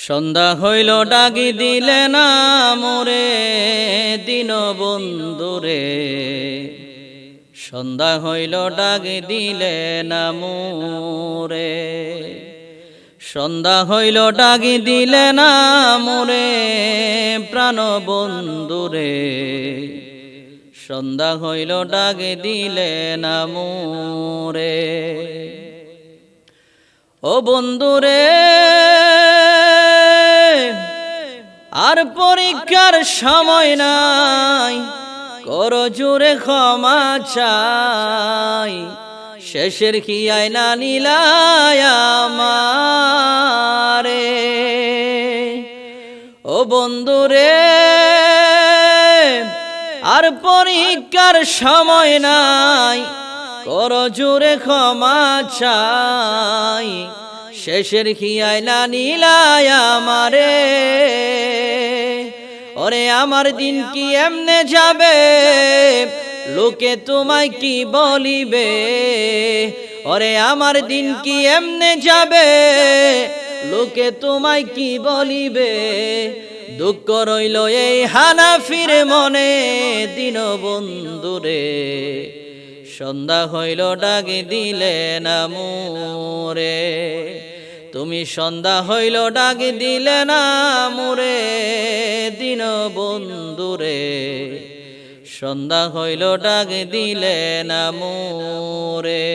সন্ধ্যা হইল ডাকি দিলে না মোরে দিন বন্ধুরে, সন্ধ্যা হইল ডাকি দিলে না মোরে, সন্ধ্যা হইল ডাকি দিলে না মোরে প্রাণ বন্ধুরে, সন্ধ্যা হইল ডাকি দিলে না মোরে। ও বন্ধুরে আর পরীক্ষার সময় নাই, কর জোরে ক্ষমা চাই, শেষের কি আয়না নীলায় আমারে। ও বন্ধুরে আর পরীক্ষার সময় নাই, কর জোরে ক্ষমা চাই, শেষের কি আয়না নীলায় আমারে। ওরে আমার দিন কি এমনে যাবে, লোকে তোমায় কি বলিবে, ওরে আমার দিন কি এমনে যাবে, লোকে তোমায় কি বলিবে। দুঃখ রইল এই হানাফির মনে দিন বন্ধুরে, সন্ধ্যা হইল ডাকি দিলে না মোরে, তুমি সন্ধ্যা হইল ডাকি দিলে না মোরে দিন বন্ধুরে, সন্ধ্যা হইল ডাকি দিলে না মোরে।